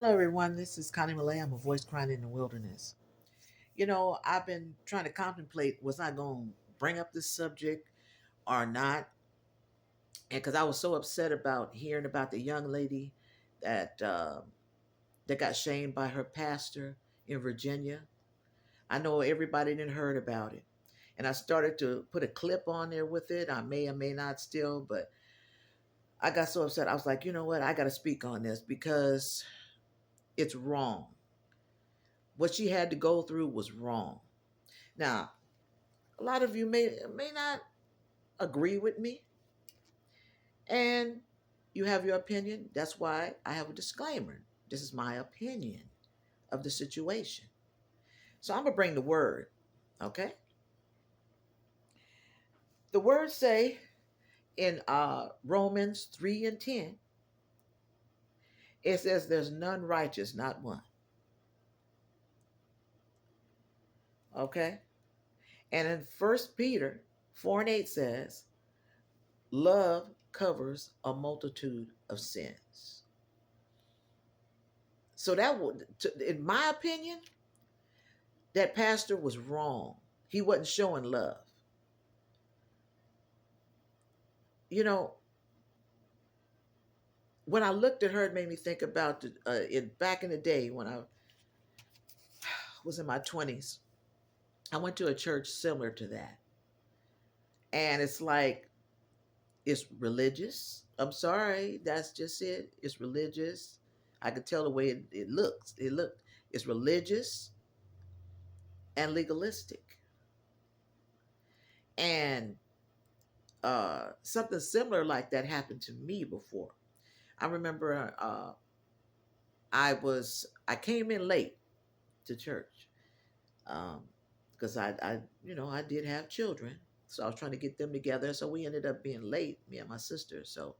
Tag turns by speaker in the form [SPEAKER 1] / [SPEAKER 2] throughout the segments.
[SPEAKER 1] Hello, everyone. This is Connie Malay. I'm a voice crying in the wilderness. I've been trying to contemplate was I going to bring up this subject or not? And because I was so upset about hearing about the young lady that that got shamed by her pastor in Virginia. I know everybody didn't heard about it, and I started to put a clip on there with it. I may or may not still, but I got so upset. I was like, you know what? I got to speak on this because it's wrong. What she had to go through was wrong. Now, a lot of you may not agree with me, and you have your opinion. That's why I have a disclaimer. This is my opinion of the situation. So I'm gonna bring the word. Okay, the words say in Romans 3:10, it says, "There's none righteous, not one." Okay, and in First Peter 4:8 says, "Love covers a multitude of sins." So that would, in my opinion, that pastor was wrong. He wasn't showing love. You know, when I looked at her, it made me think about it back in the day when I was in my 20s. I went to a church similar to that. And it's like, it's religious. I'm sorry, that's just it. It's religious. I could tell the way it looks. It's religious and legalistic. And something similar like that happened to me before. I remember I came in late to church because I did have children, so I was trying to get them together. So we ended up being late, me and my sister. So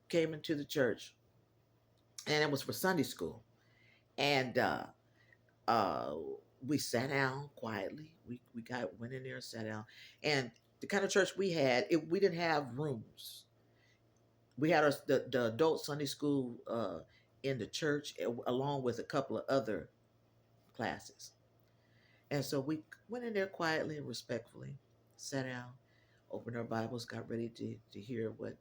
[SPEAKER 1] came into the church, and it was for Sunday school, and uh, we sat down quietly. We went in there and sat down, and the kind of church we had, we didn't have rooms. We had the adult Sunday school in the church along with a couple of other classes. And so we went in there quietly and respectfully, sat down, opened our Bibles, got ready to hear what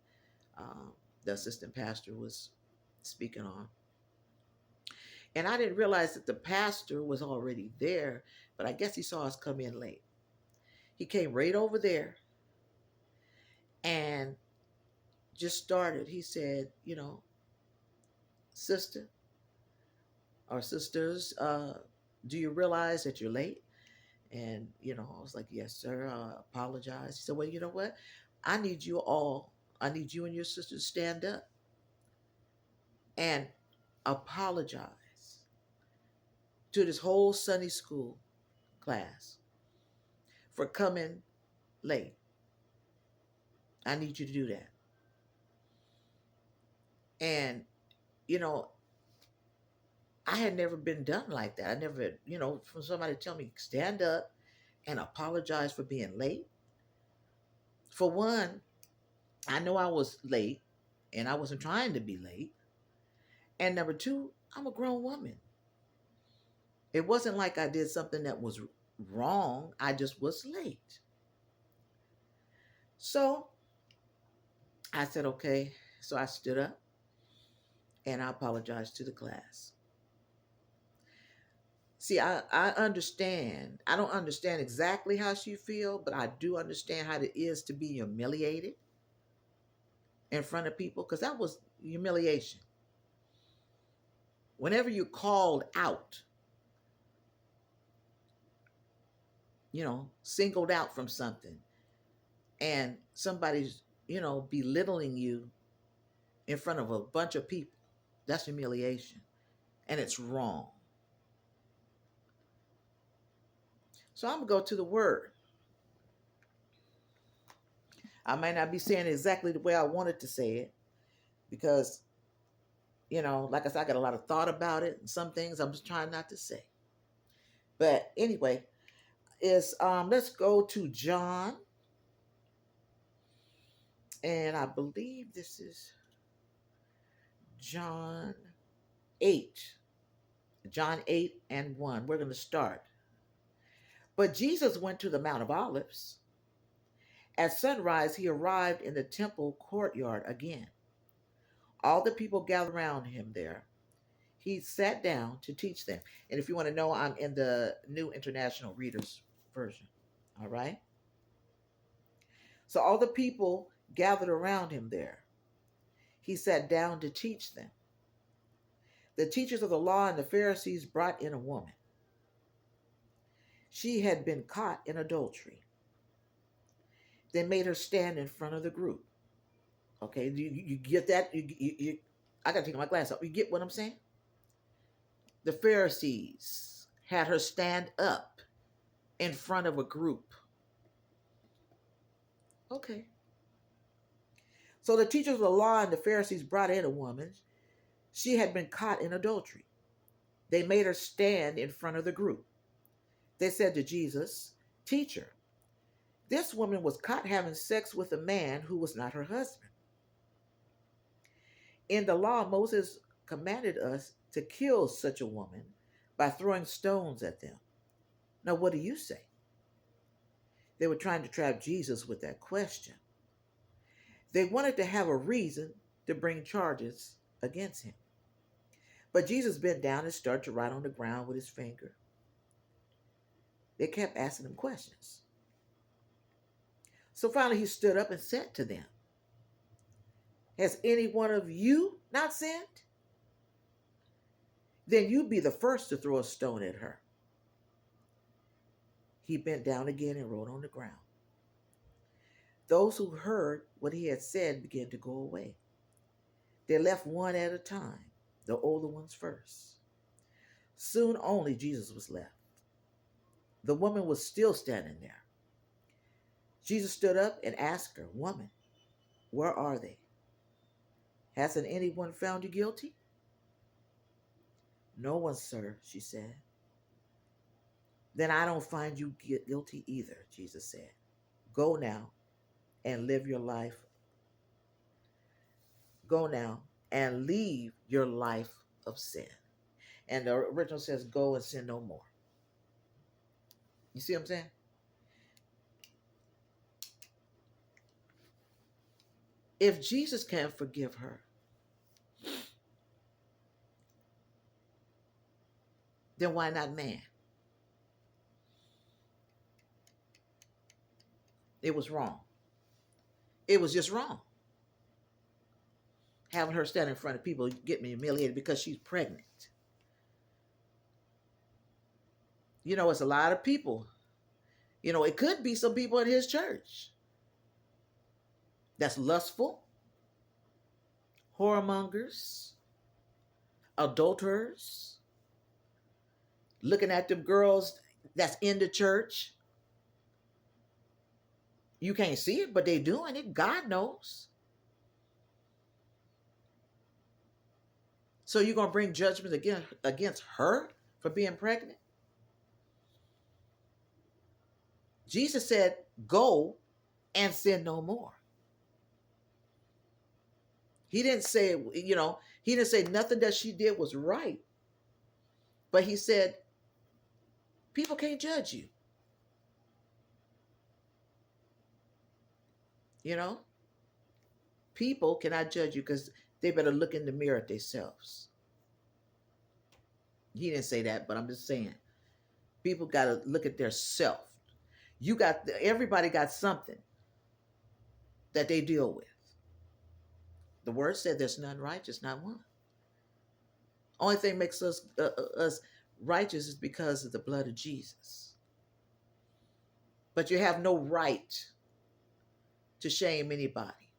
[SPEAKER 1] um, the assistant pastor was speaking on. And I didn't realize that the pastor was already there, but I guess he saw us come in late. He came right over there and just started. He said, sister or sisters, do you realize that you're late? And, I was like, yes, sir. Apologize. He said, well, you know what? I need you all, I need you and your sister to stand up and apologize to this whole Sunday school class for coming late. I need you to do that. And, you know, I had never been done like that. I never, for somebody to tell me, stand up and apologize for being late. For one, I know I was late and I wasn't trying to be late. And number two, I'm a grown woman. It wasn't like I did something that was wrong. I just was late. So I said, okay. So I stood up and I apologized to the class. See, I understand. I don't understand exactly how she feel, but I do understand how it is to be humiliated in front of people because that was humiliation. Whenever you're called out, singled out from something, and somebody's, belittling you in front of a bunch of people, that's humiliation. And it's wrong. So I'm going to go to the word. I might not be saying it exactly the way I wanted to say it because, like I said, I got a lot of thought about it. And some things I'm just trying not to say. But anyway, is let's go to John. And I believe this is John 8. John 8 and 1. We're going to start. But Jesus went to the Mount of Olives. At sunrise, he arrived in the temple courtyard again. All the people gathered around him there. He sat down to teach them. And if you want to know, I'm in the New International Reader's Version. All right? So all the people gathered around him there. He sat down to teach them. The teachers of the law and the Pharisees brought in a woman. She had been caught in adultery. They made her stand in front of the group. Okay, you get that? I got to take my glass off. You get what I'm saying? The Pharisees had her stand up in front of a group. Okay. So the teachers of the law and the Pharisees brought in a woman. She had been caught in adultery. They made her stand in front of the group. They said to Jesus, "Teacher, this woman was caught having sex with a man who was not her husband. In the law, Moses commanded us to kill such a woman by throwing stones at them. Now, what do you say?" They were trying to trap Jesus with that question. They wanted to have a reason to bring charges against him. But Jesus bent down and started to write on the ground with his finger. They kept asking him questions. So finally he stood up and said to them, "Has any one of you not sinned? Then you be the first to throw a stone at her." He bent down again and wrote on the ground. Those who heard what he had said began to go away. They left one at a time, the older ones first. Soon only Jesus was left. The woman was still standing there. Jesus stood up and asked her, "Woman, where are they? Hasn't anyone found you guilty?" "No one, sir," she said. "Then I don't find you guilty either," Jesus said. "Go now and live your life. Go now and leave your life of sin." And the original says, "Go and sin no more." You see what I'm saying? If Jesus can't forgive her, then why not man? It was wrong. It was just wrong. Having her stand in front of people get me humiliated because she's pregnant. It's a lot of people. It could be some people in his church that's lustful, whoremongers, adulterers, looking at them girls that's in the church. You can't see it, but they doing it. God knows. So you're going to bring judgment against her for being pregnant? Jesus said, "Go and sin no more." He didn't say, he didn't say nothing that she did was right. But he said, people can't judge you. People cannot judge you because they better look in the mirror at themselves. He didn't say that, but I'm just saying, people got to look at their self. Everybody got something that they deal with. The word said there's none righteous, not one. Only thing makes us righteous is because of the blood of Jesus. But you have no right to shame anybody,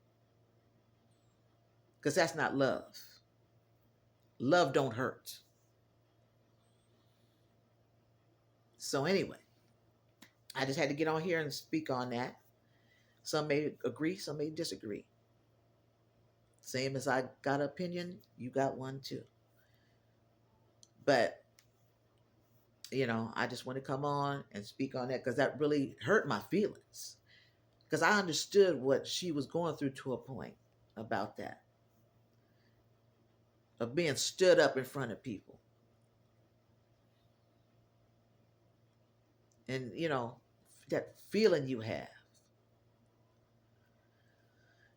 [SPEAKER 1] because that's not love. Love don't hurt. So anyway, I just had to get on here and speak on that. Some may agree, some may disagree. Same as I got an opinion, you got one too. But, I just want to come on and speak on that because that really hurt my feelings. Because I understood what she was going through to a point about that. Of being stood up in front of people. and that feeling you have.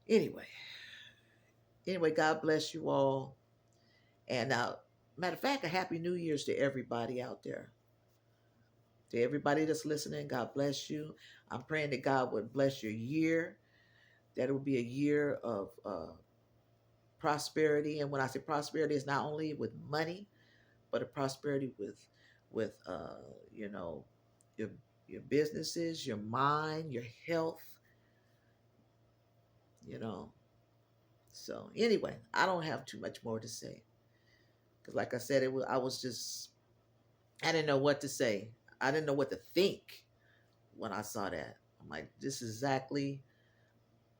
[SPEAKER 1] Anyway, God bless you all. And matter of fact, a happy New Year's to everybody out there. To everybody that's listening, God bless you. I'm praying that God would bless your year. That it will be a year of prosperity. And when I say prosperity, it's not only with money, but a prosperity with you know your your businesses, your mind, your health. You know. So anyway, I don't have too much more to say because, like I said, I was just I didn't know what to say. I didn't know what to think when I saw that. I'm like, this is exactly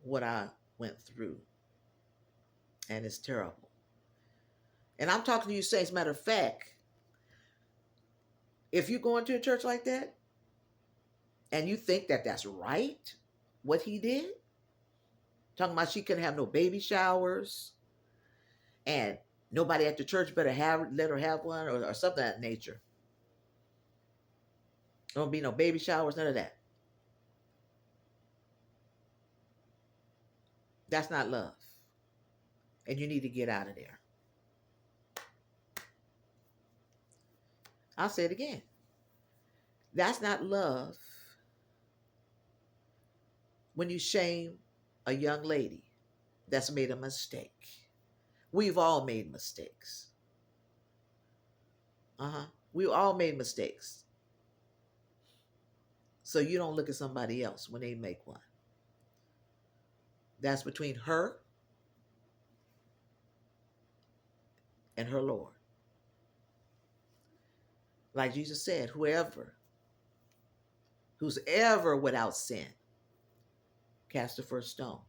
[SPEAKER 1] what I went through, and it's terrible. And I'm talking to you, saints. Matter of fact, if you go into a church like that and you think that that's right, what he did, talking about she couldn't have no baby showers and nobody at the church better have let her have one or something of that nature. There won't be no baby showers, none of that. That's not love. And you need to get out of there. I'll say it again. That's not love when you shame a young lady that's made a mistake. We've all made mistakes. Uh-huh. We all made mistakes. So you don't look at somebody else when they make one. That's between her and her Lord. Like Jesus said, who's ever without sin, cast the first stone.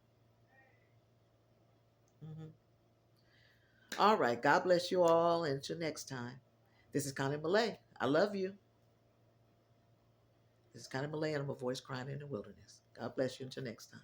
[SPEAKER 1] Mhm. All right. God bless you all. And until next time, this is Connie Malay. I love you. This is Connie Malay, and I'm a voice crying in the wilderness. God bless you. Until next time.